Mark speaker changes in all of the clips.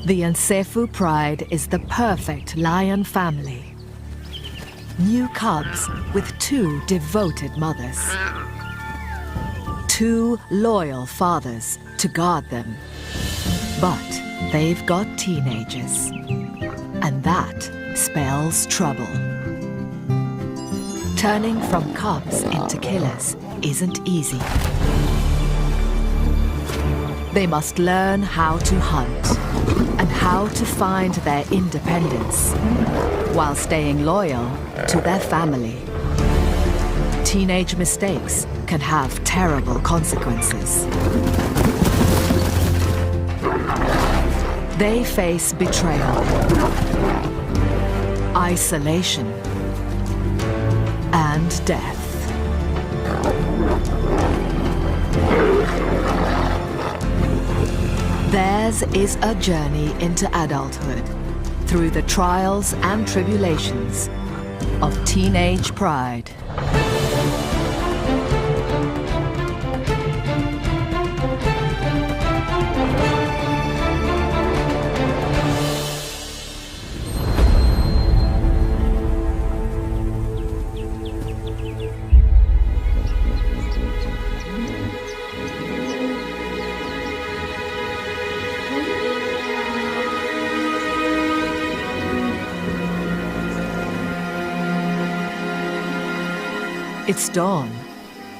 Speaker 1: The Nsefu pride is the perfect lion family. New cubs with 2 devoted mothers. 2 loyal fathers to guard them. But they've got teenagers, and that spells trouble. Turning from cubs into killers isn't easy. They must learn how to hunt and how to find their independence while staying loyal to their family. Teenage mistakes can have terrible consequences. They face betrayal, isolation, and death. Theirs is a journey into adulthood through the trials and tribulations of teenage pride. It's dawn,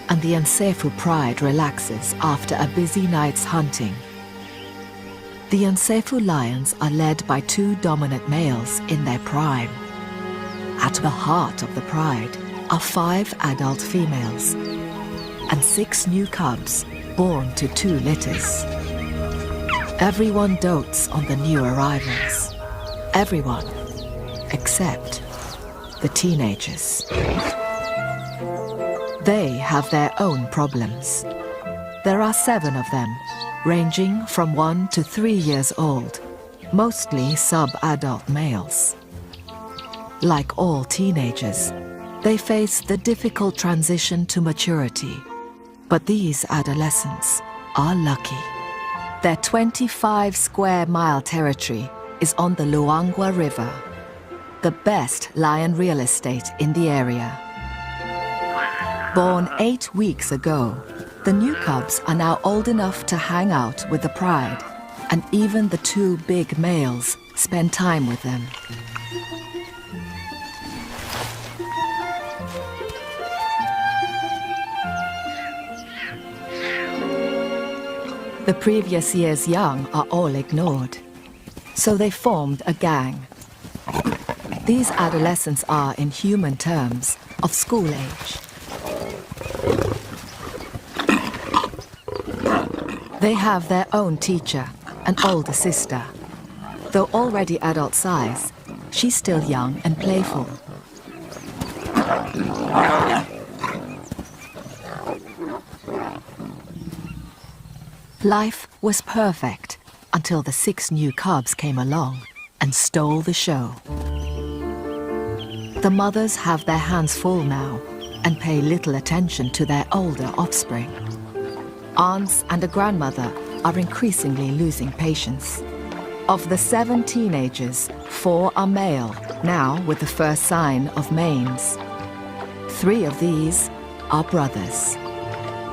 Speaker 1: and the Nsefu pride relaxes after a busy night's hunting. The Nsefu lions are led by 2 dominant males in their prime. At the heart of the pride are 5 adult females and 6 new cubs born to 2 litters. Everyone dotes on the new arrivals. Everyone except the teenagers. They have their own problems. There are 7 of them, ranging from 1 to 3 years old, mostly sub-adult males. Like all teenagers, they face the difficult transition to maturity. But these adolescents are lucky. Their 25-square-mile territory is on the Luangwa River, the best lion real estate in the area. Born 8 weeks ago, the new cubs are now old enough to hang out with the pride, and even the 2 big males spend time with them. The previous year's young are all ignored, so they formed a gang. These adolescents are, in human terms, of school age. They have their own teacher, an older sister. Though already adult size, she's still young and playful. Life was perfect until the 6 new cubs came along and stole the show. The mothers have their hands full now and pay little attention to their older offspring. Aunts and a grandmother are increasingly losing patience. Of the 7 teenagers, 4 are male, now with the first sign of manes. 3 of these are brothers.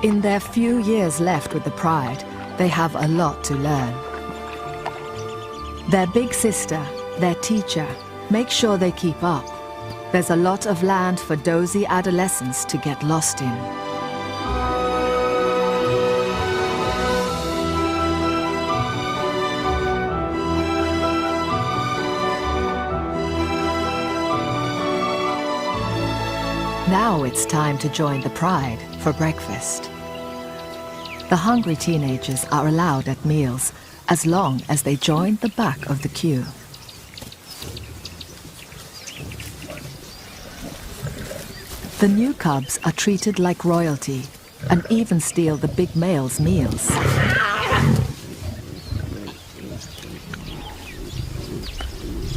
Speaker 1: In their few years left with the pride, they have a lot to learn. Their big sister, their teacher, makes sure they keep up. There's a lot of land for dozy adolescents to get lost in. Now it's time to join the pride for breakfast. The hungry teenagers are allowed at meals as long as they join the back of the queue. The new cubs are treated like royalty and even steal the big males' meals.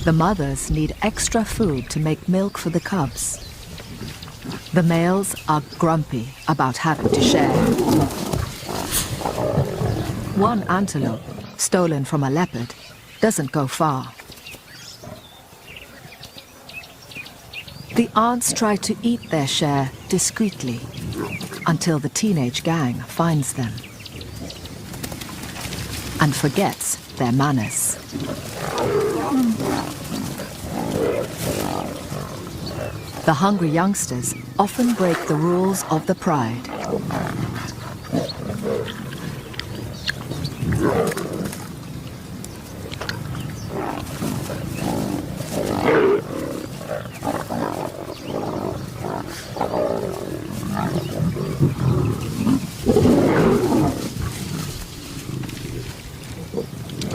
Speaker 1: The mothers need extra food to make milk for the cubs. The males are grumpy about having to share. One antelope, stolen from a leopard, doesn't go far. The ants try to eat their share discreetly until the teenage gang finds them and forgets their manners. The hungry youngsters often break the rules of the pride.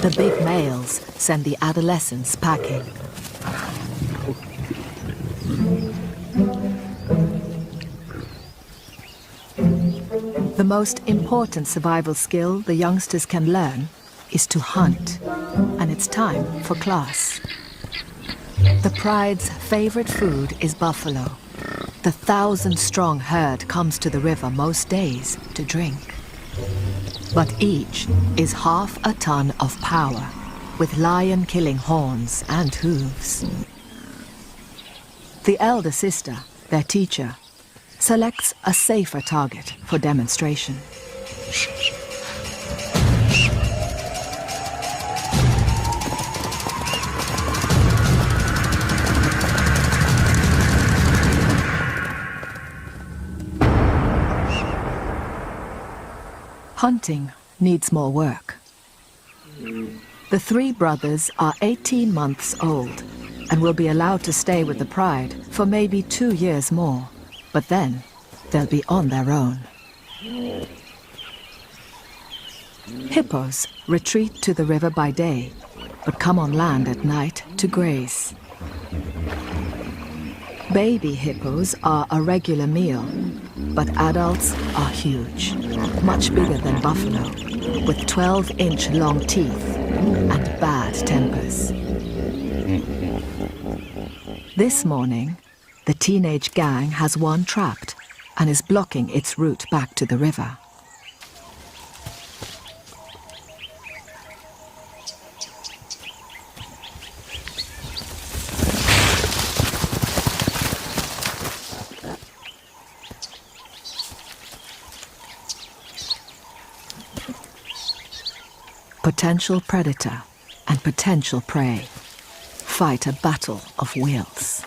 Speaker 1: The big males send the adolescents packing. The most important survival skill the youngsters can learn is to hunt, and it's time for class. The pride's favorite food is buffalo. The 1,000-strong herd comes to the river most days to drink. But each is half a ton of power, with lion-killing horns and hooves. The elder sister, their teacher, selects a safer target for demonstration. Hunting needs more work. The three brothers are 18 months old and will be allowed to stay with the pride for maybe 2 years more, but then they'll be on their own. Hippos retreat to the river by day, but come on land at night to graze. Baby hippos are a regular meal, but adults are huge, much bigger than buffalo, with 12-inch long teeth and bad tempers. This morning, the teenage gang has one trapped and is blocking its route back to the river. Potential predator and potential prey fight a battle of wills.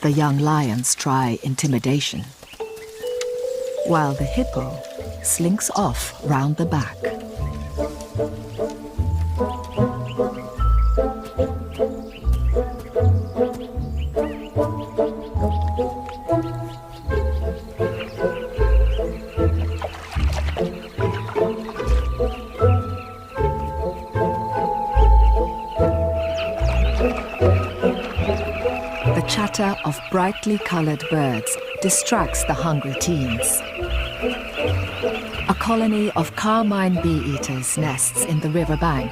Speaker 1: The young lions try intimidation, while the hippo slinks off round the back. The chatter of brightly colored birds distracts the hungry teens. A colony of carmine bee-eaters nests in the riverbank.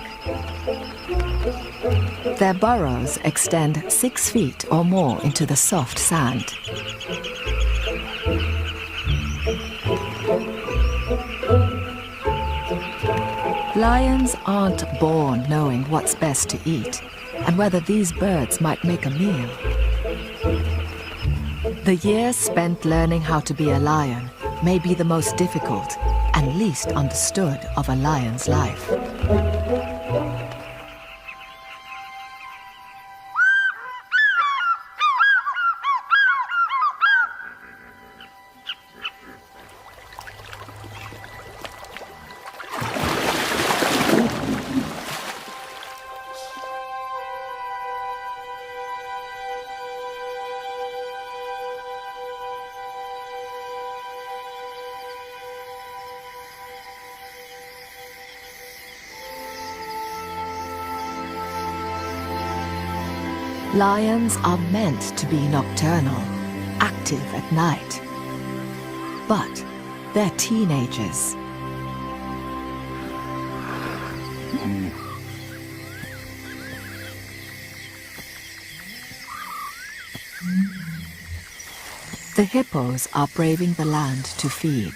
Speaker 1: Their burrows extend 6 feet or more into the soft sand. Lions aren't born knowing what's best to eat and whether these birds might make a meal. The years spent learning how to be a lion may be the most difficult and least understood of a lion's life. Lions are meant to be nocturnal, active at night. But they're teenagers. The hippos are braving the land to feed.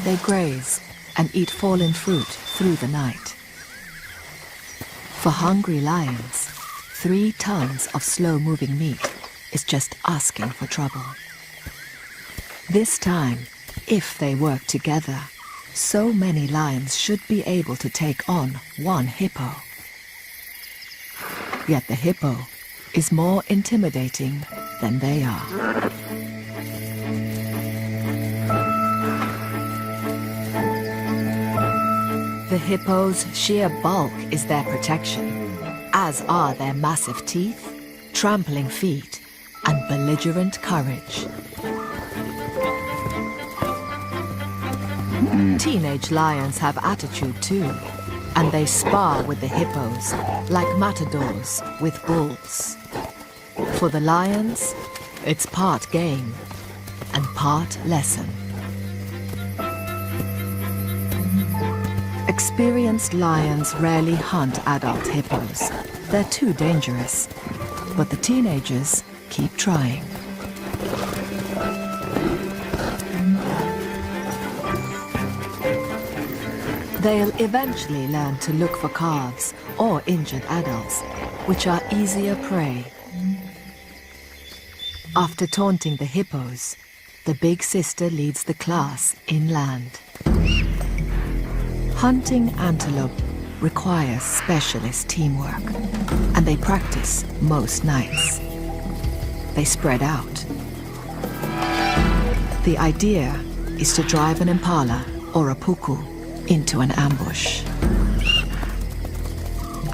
Speaker 1: They graze and eat fallen fruit through the night. For hungry lions, 3 tons of slow-moving meat is just asking for trouble. This time, if they work together, so many lions should be able to take on 1 hippo. Yet the hippo is more intimidating than they are. The hippo's sheer bulk is their protection, as are their massive teeth, trampling feet, and belligerent courage. Teenage lions have attitude too, and they spar with the hippos like matadors with bulls. For the lions, it's part game and part lesson. Experienced lions rarely hunt adult hippos. They're too dangerous, but the teenagers keep trying. They'll eventually learn to look for calves or injured adults, which are easier prey. After taunting the hippos, the big sister leads the class inland. Hunting antelope requires specialist teamwork, and they practice most nights. They spread out. The idea is to drive an impala or a puku into an ambush.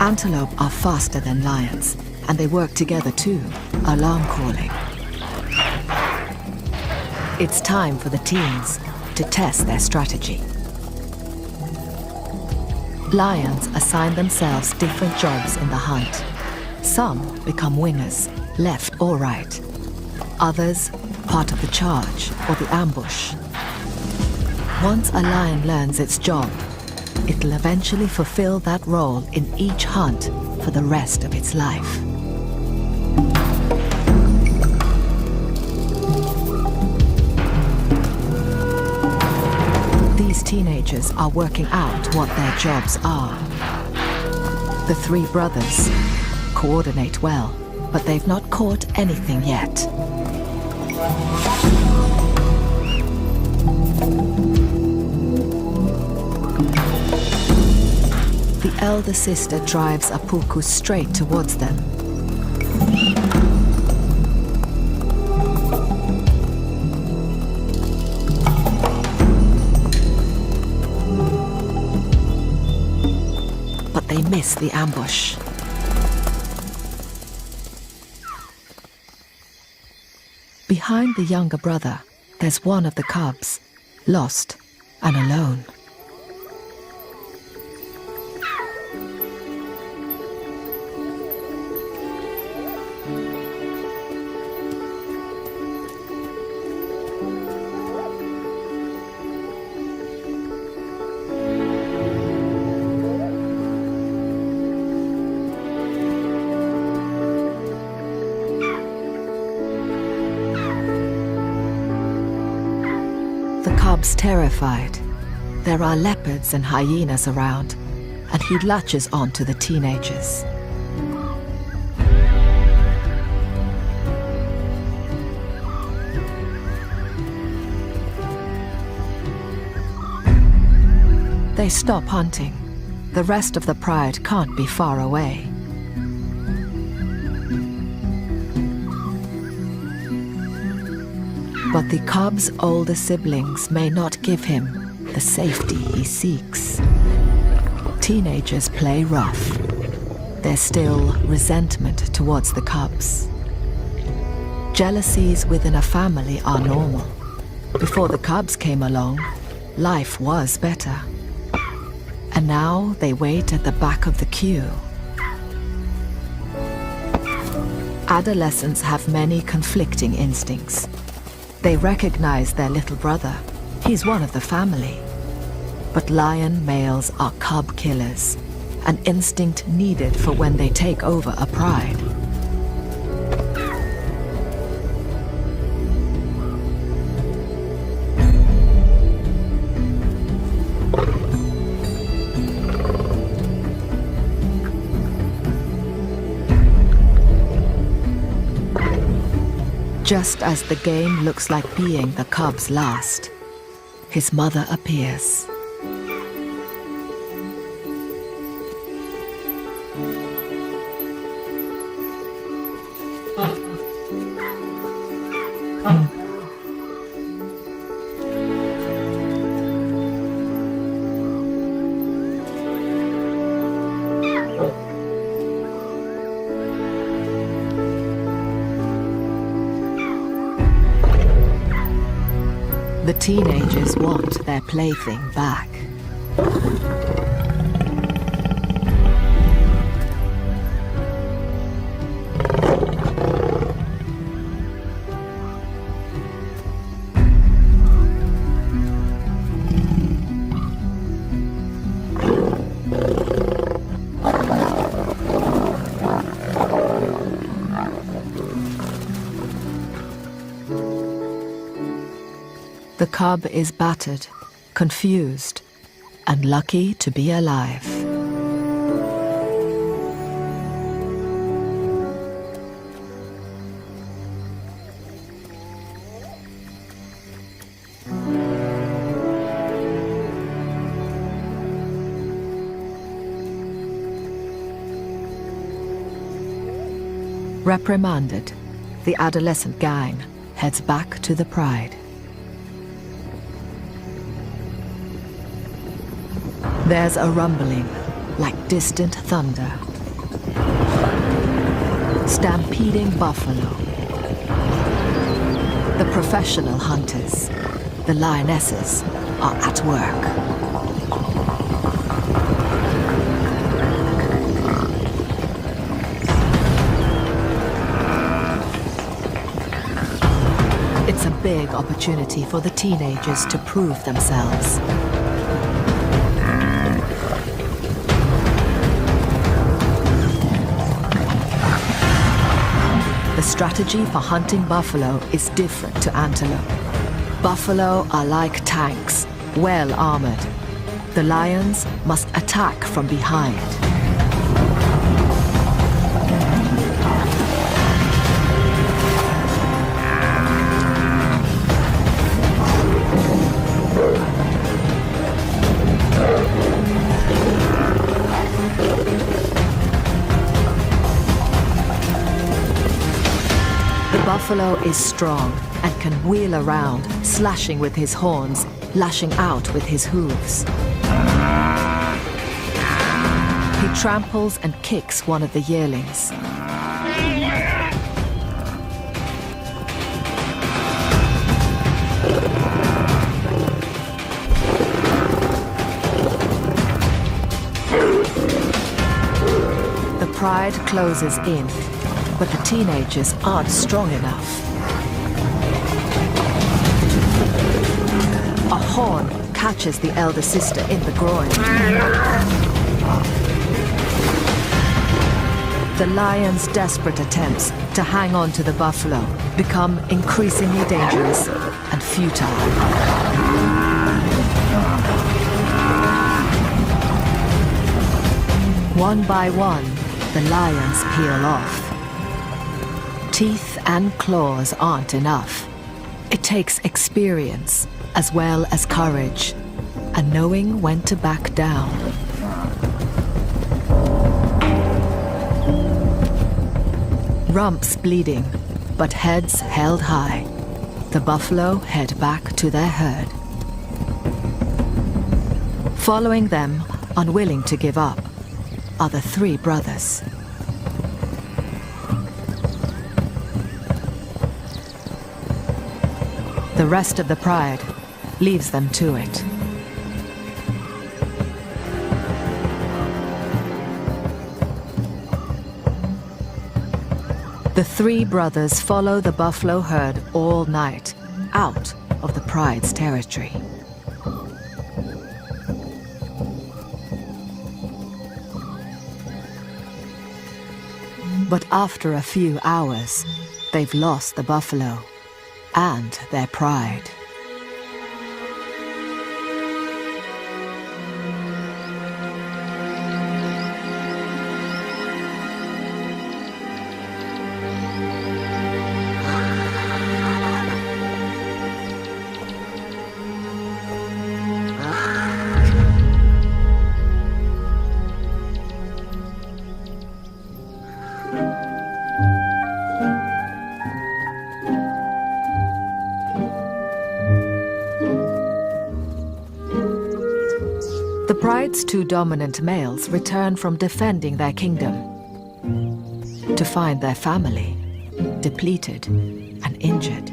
Speaker 1: Antelope are faster than lions, and they work together too, alarm calling. It's time for the teens to test their strategy. Lions assign themselves different jobs in the hunt. Some become wingers, left or right. Others, part of the charge or the ambush. Once a lion learns its job, it'll eventually fulfill that role in each hunt for the rest of its life. These teenagers are working out what their jobs are. The 3 brothers coordinate well, but they've not caught anything yet. The elder sister drives a puku straight towards them. But they miss the ambush. Behind the younger brother, there's one of the cubs, lost and alone. The cub's terrified. There are leopards and hyenas around, and he latches onto the teenagers. They stop hunting. The rest of the pride can't be far away. But the cub's older siblings may not give him the safety he seeks. Teenagers play rough. There's still resentment towards the cubs. Jealousies within a family are normal. Before the cubs came along, life was better. And now they wait at the back of the queue. Adolescents have many conflicting instincts. They recognize their little brother. He's one of the family. But lion males are cub killers, an instinct needed for when they take over a pride. Just as the game looks like being the cub's last, his mother appears. The teenagers want their plaything back. The cub is battered, confused, and lucky to be alive. Reprimanded, the adolescent gang heads back to the Pride. There's a rumbling, like distant thunder. Stampeding buffalo. The professional hunters, the lionesses, are at work. It's a big opportunity for the teenagers to prove themselves. The strategy for hunting buffalo is different to antelope. Buffalo are like tanks, well armored. The lions must attack from behind. Buffalo is strong and can wheel around, slashing with his horns, lashing out with his hooves. He tramples and kicks one of the yearlings. The pride closes in, but the teenagers aren't strong enough. A horn catches the elder sister in the groin. The lion's desperate attempts to hang on to the buffalo become increasingly dangerous and futile. One by one, the lions peel off. Teeth and claws aren't enough. It takes experience as well as courage and knowing when to back down. Rumps bleeding, but heads held high. The buffalo head back to their herd. Following them, unwilling to give up, are the three brothers. The rest of the pride leaves them to it. The three brothers follow the buffalo herd all night, out of the pride's territory. But after a few hours, they've lost the buffalo and their pride. pride's two dominant males return from defending their kingdom to find their family depleted and injured.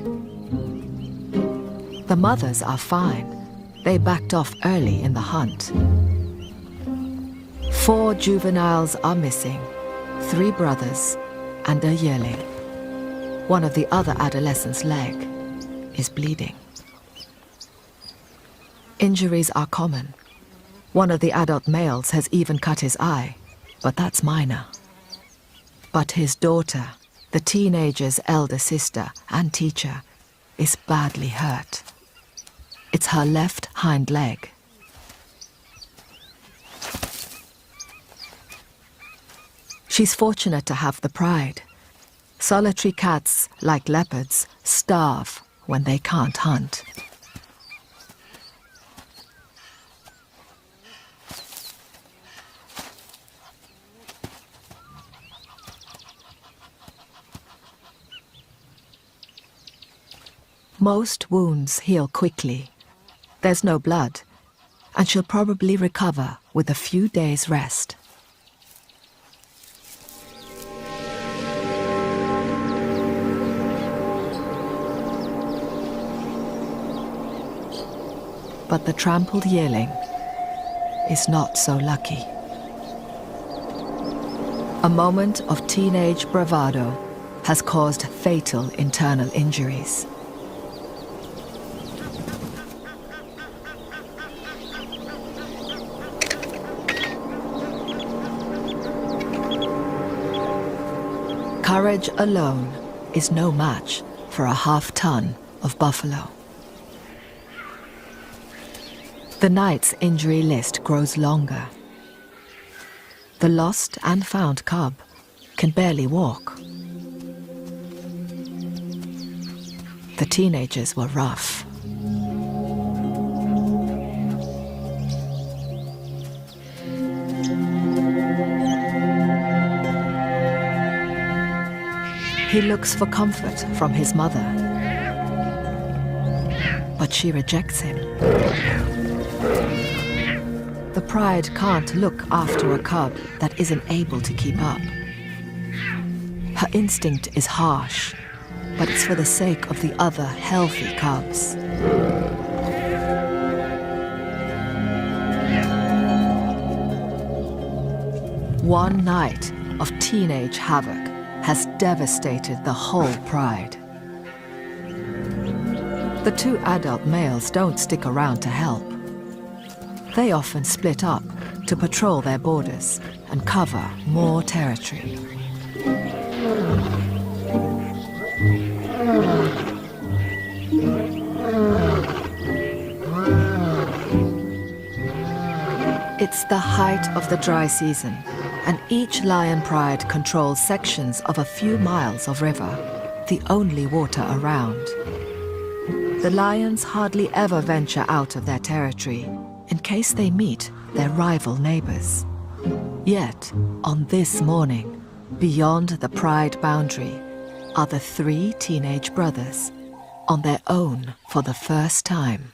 Speaker 1: The mothers are fine. They backed off early in the hunt. 4 juveniles are missing, 3 brothers and a yearling. One of the other adolescents' leg is bleeding. Injuries are common. One of the adult males has even cut his eye, but that's minor. But his daughter, the teenager's elder sister and teacher, is badly hurt. It's her left hind leg. She's fortunate to have the pride. Solitary cats, like leopards, starve when they can't hunt. Most wounds heal quickly. There's no blood, and she'll probably recover with a few days' rest. But the trampled yearling is not so lucky. A moment of teenage bravado has caused fatal internal injuries. Courage alone is no match for a half-ton of buffalo. The night's injury list grows longer. The lost and found cub can barely walk. The teenagers were rough. He looks for comfort from his mother, but she rejects him. The pride can't look after a cub that isn't able to keep up. Her instinct is harsh, but it's for the sake of the other healthy cubs. One night of teenage havoc has devastated the whole pride. The 2 adult males don't stick around to help. They often split up to patrol their borders and cover more territory. It's the height of the dry season, and each lion pride controls sections of a few miles of river, the only water around. The lions hardly ever venture out of their territory in case they meet their rival neighbors. Yet, on this morning, beyond the pride boundary, are the 3 teenage brothers, on their own for the first time.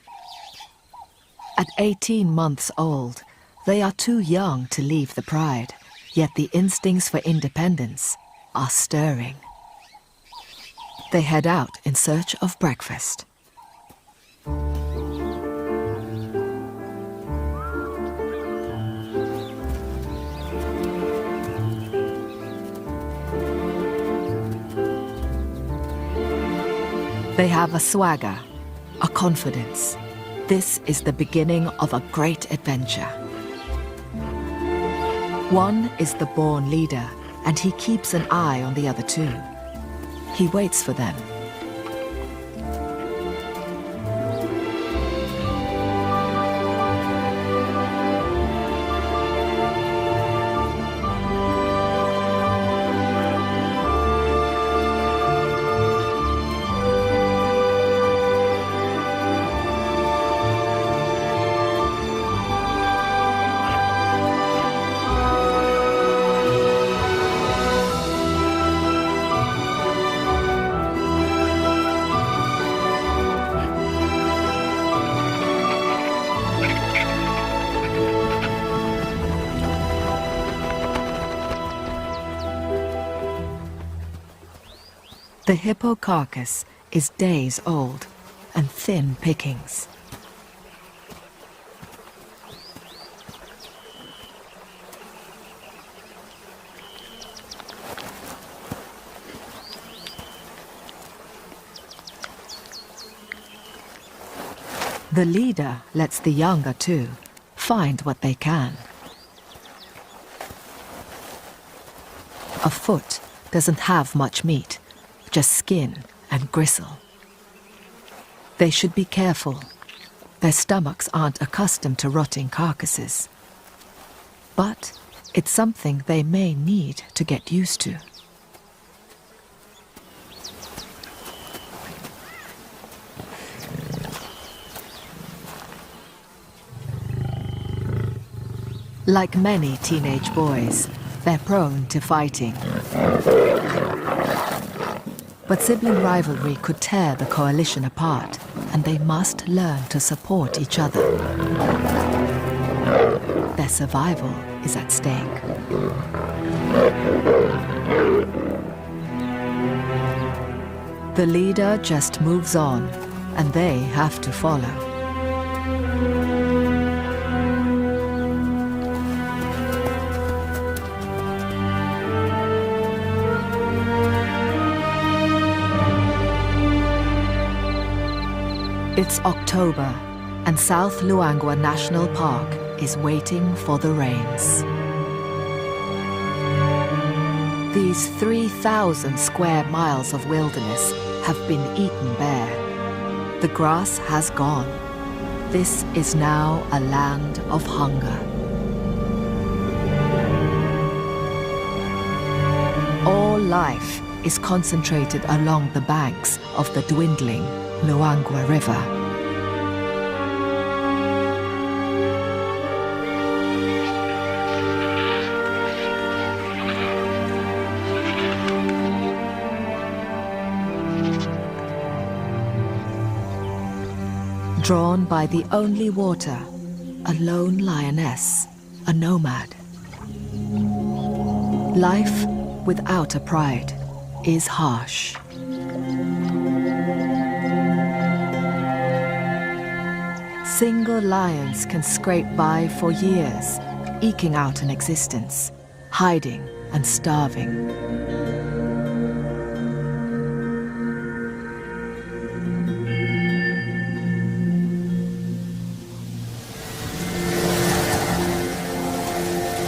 Speaker 1: At 18 months old, they are too young to leave the pride, yet the instincts for independence are stirring. They head out in search of breakfast. They have a swagger, a confidence. This is the beginning of a great adventure. One is the born leader, and he keeps an eye on the other 2. He waits for them. The hippo carcass is days old and thin pickings. The leader lets the younger two find what they can. A foot doesn't have much meat, just skin and gristle. They should be careful. Their stomachs aren't accustomed to rotting carcasses. But it's something they may need to get used to. Like many teenage boys, they're prone to fighting. But sibling rivalry could tear the coalition apart, and they must learn to support each other. Their survival is at stake. The leader just moves on, and they have to follow. It's October, and South Luangwa National Park is waiting for the rains. These 3,000 square miles of wilderness have been eaten bare. The grass has gone. This is now a land of hunger. All life is concentrated along the banks of the dwindling Luangwa River. Drawn by the only water, a lone lioness, a nomad. Life without a pride is harsh. Single lions can scrape by for years, eking out an existence, hiding and starving.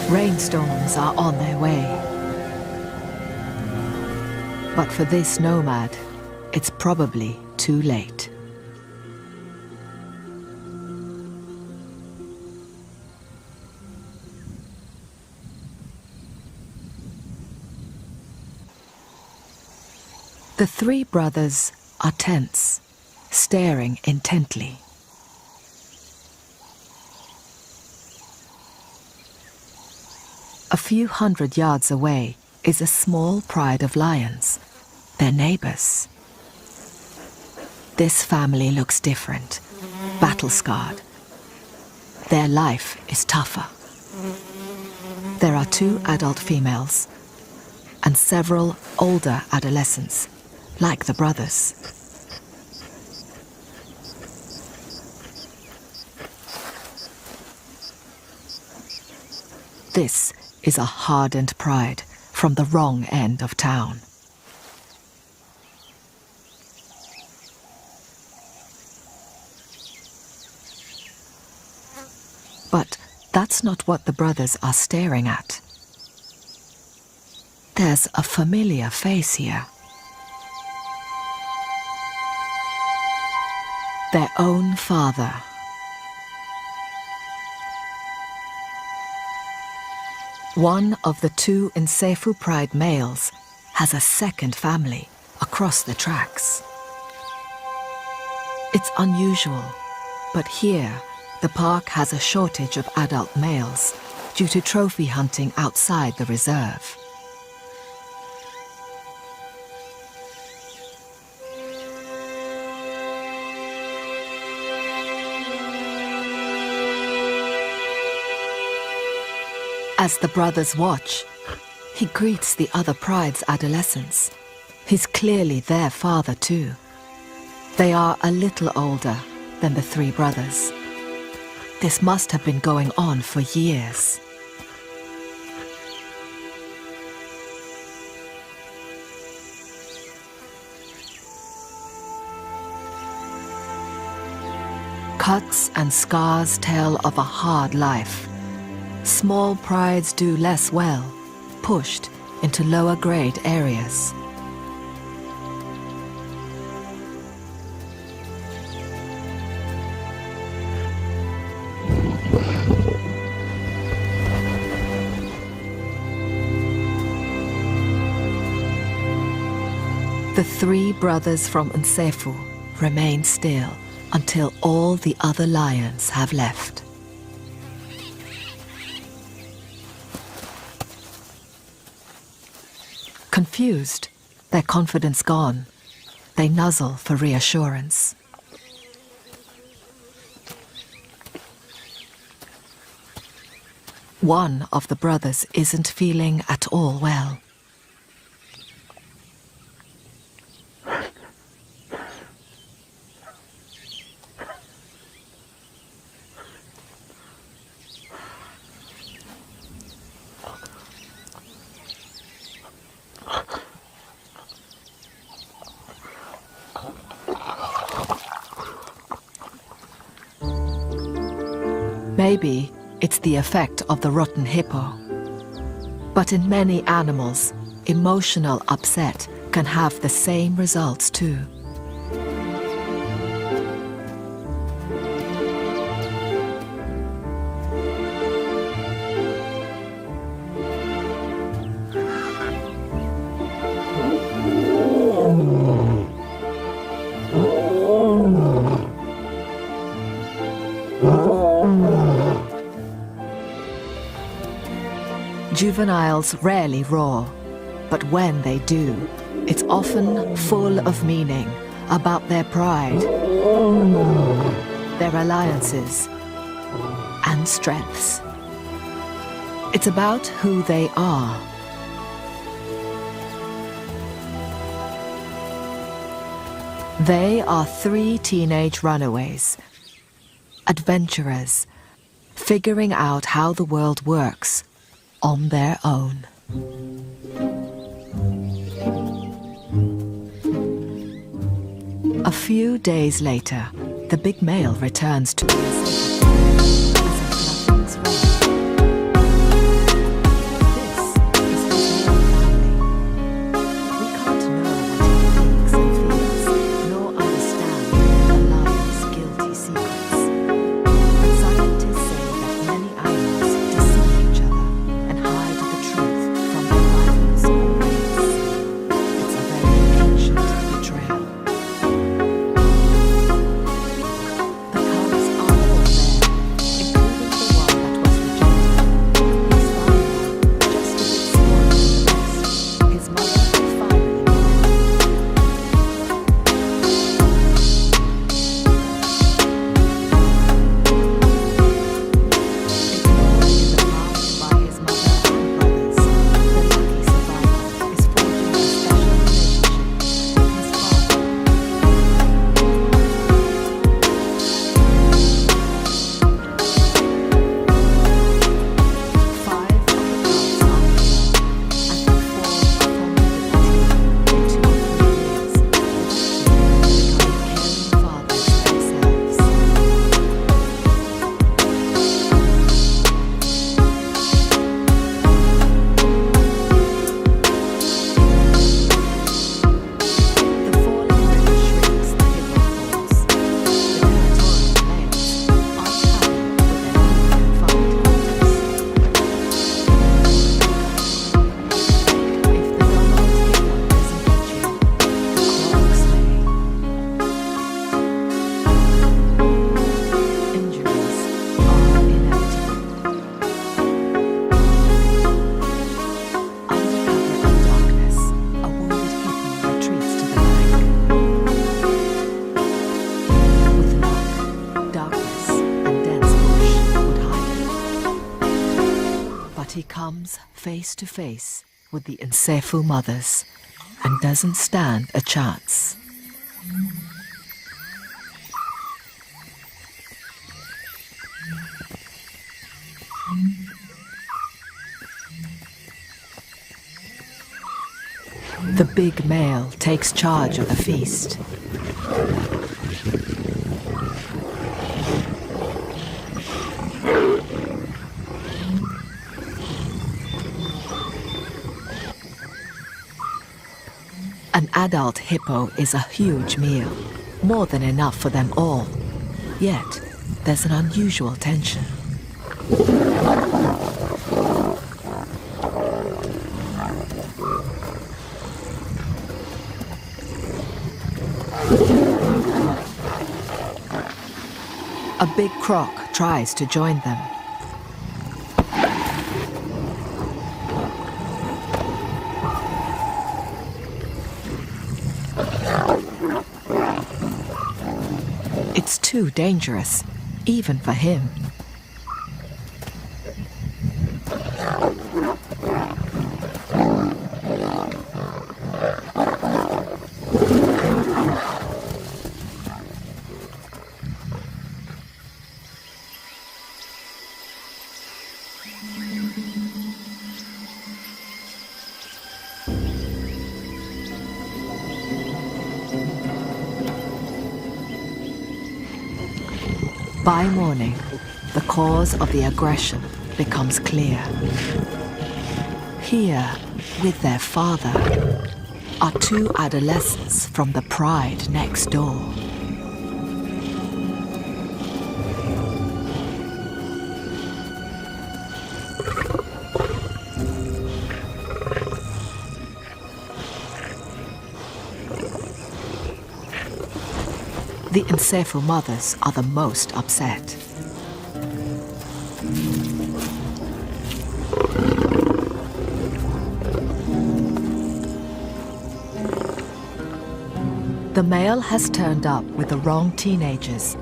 Speaker 1: Rainstorms are on their way. But for this nomad, it's probably too late. The three brothers are tense, staring intently. A few hundred yards away is a small pride of lions, their neighbors. This family looks different, battle-scarred. Their life is tougher. There are 2 adult females and several older adolescents, like the brothers. This is a hardened pride from the wrong end of town. But that's not what the brothers are staring at. There's a familiar face here. Their own father. One of the 2 Nsefu Pride males has a second family across the tracks. It's unusual, but here the park has a shortage of adult males due to trophy hunting outside the reserve. As the brothers watch, he greets the other pride's adolescents, He's clearly their father too. They are a little older than the three brothers. This must have been going on for years. Cuts and scars tell of a hard life. Small prides do less well, pushed into lower grade areas. The three brothers from Nsefu remain still until all the other lions have left. Confused, their confidence gone, they nuzzle for reassurance. One of the brothers isn't feeling at all well. Maybe it's the effect of the rotten hippo. But in many animals, emotional upset can have the same results too. Juveniles rarely roar, but when they do, it's often full of meaning about their pride, their alliances, and strengths. It's about who they are. They are three teenage runaways, adventurers, figuring out how the world works on their own. A few days later, the big male returns to he comes face to face with the Nsefu mothers and doesn't stand a chance. The big male takes charge of the feast. An adult hippo is a huge meal, more than enough for them all. Yet, there's an unusual tension. A big croc tries to join them. It's too dangerous, even for him. By morning, the cause of the aggression becomes clear. Here, with their father, are two adolescents from the pride next door. The encephal mothers are the most upset. The male has turned up with the wrong teenagers.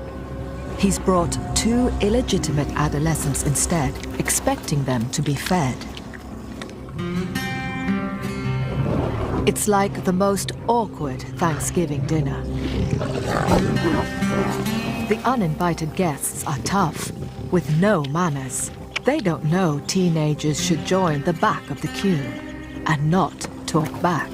Speaker 1: He's brought two illegitimate adolescents instead, expecting them to be fed. It's like the most awkward Thanksgiving dinner. The uninvited guests are tough, with no manners. They don't know teenagers should join the back of the queue and not talk back.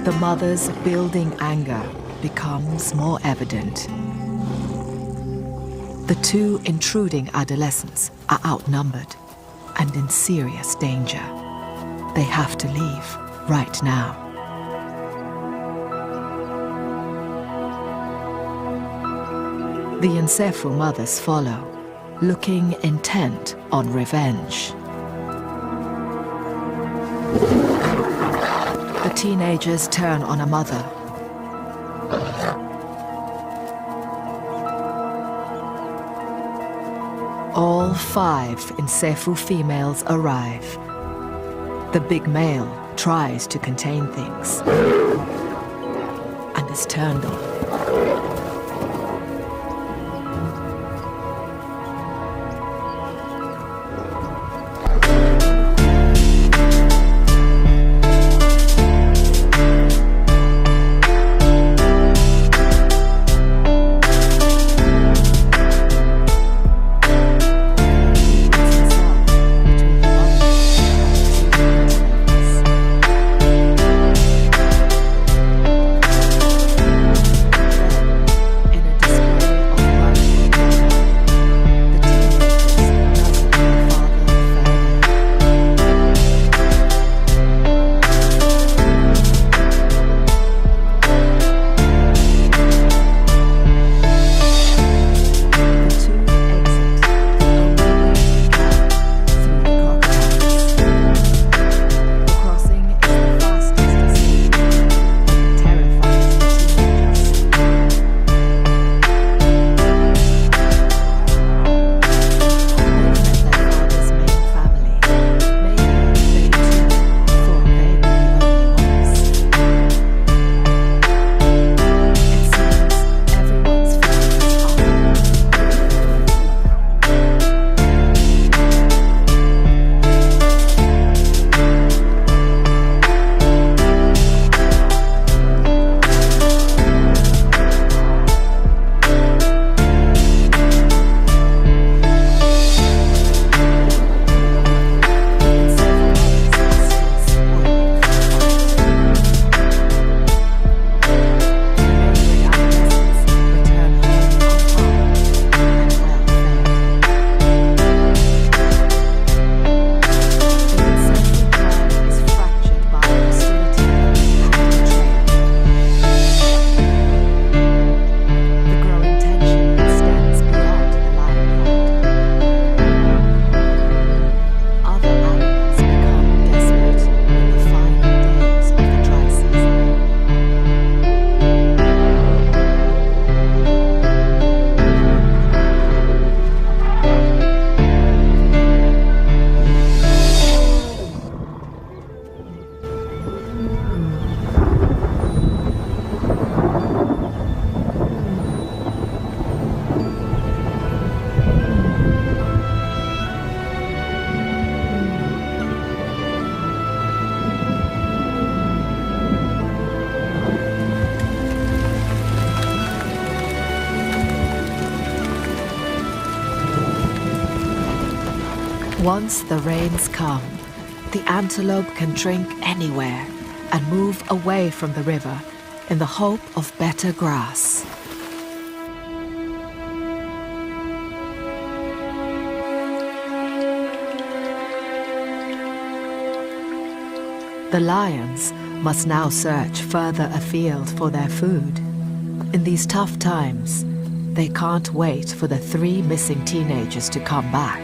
Speaker 1: The mother's building anger becomes more evident. The two intruding adolescents are outnumbered and in serious danger. They have to leave right now. The encephal mothers follow, looking intent on revenge. The teenagers turn on a mother. All 5 encephal females arrive. The big male tries to contain things and is turned on. Once the rains come, the antelope can drink anywhere and move away from the river in the hope of better grass. The lions must now search further afield for their food. In these tough times, they can't wait for the 3 missing teenagers to come back.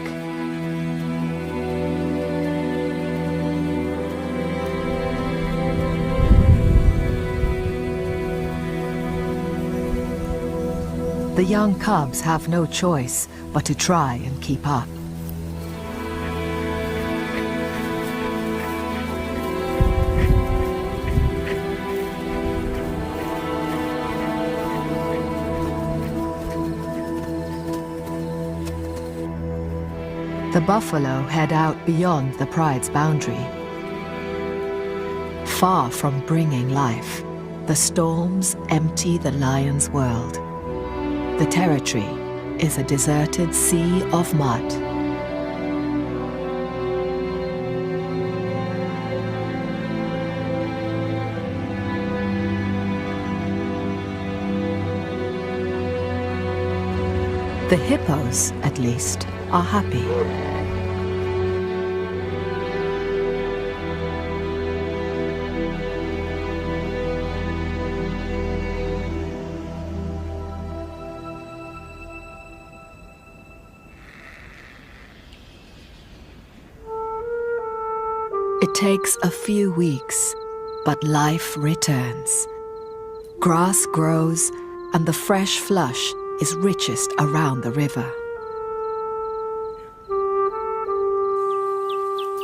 Speaker 1: The young cubs have no choice but to try and keep up. The buffalo head out beyond the pride's boundary. Far from bringing life, the storms empty the lion's world. The territory is a deserted sea of mud. The hippos, at least, are happy. It takes a few weeks, but life returns. Grass grows, and the fresh flush is richest around the river.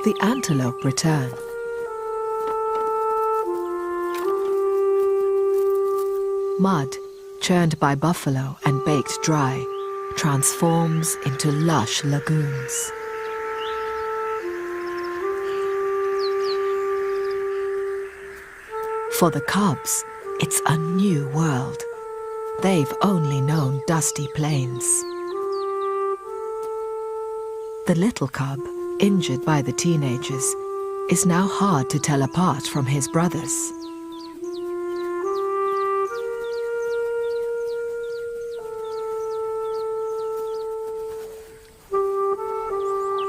Speaker 1: The antelope return. Mud, churned by buffalo and baked dry, transforms into lush lagoons. For the cubs, it's a new world. They've only known dusty plains. The little cub, injured by the teenagers, is now hard to tell apart from his brothers.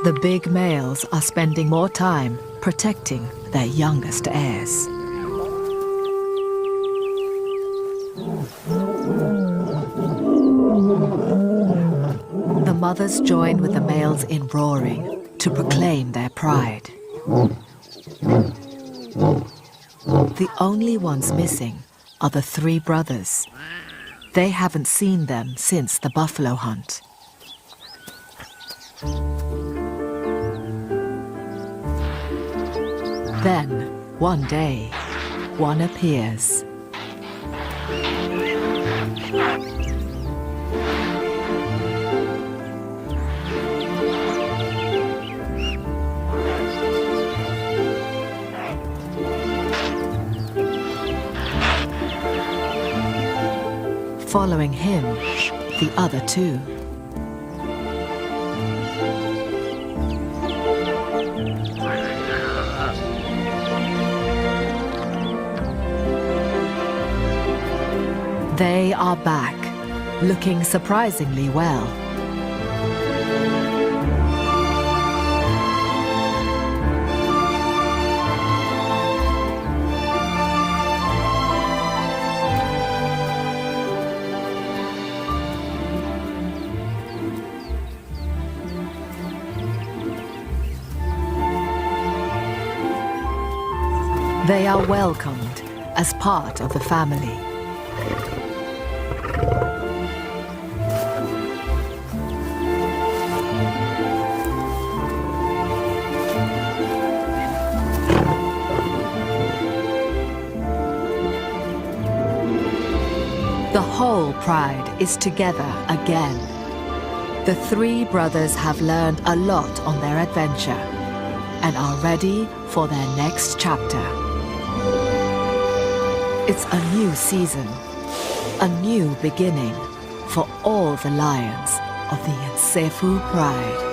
Speaker 1: The big males are spending more time protecting their youngest heirs. The mothers join with the males in roaring to proclaim their pride. The only ones missing are the 3 brothers. They haven't seen them since the buffalo hunt. Then, one day, one appears. Following him, the other 2. They are back, looking surprisingly well. They are welcomed as part of the family. The whole pride is together again. The 3 brothers have learned a lot on their adventure and are ready for their next chapter. It's a new season, a new beginning for all the lions of the Nsefu Pride.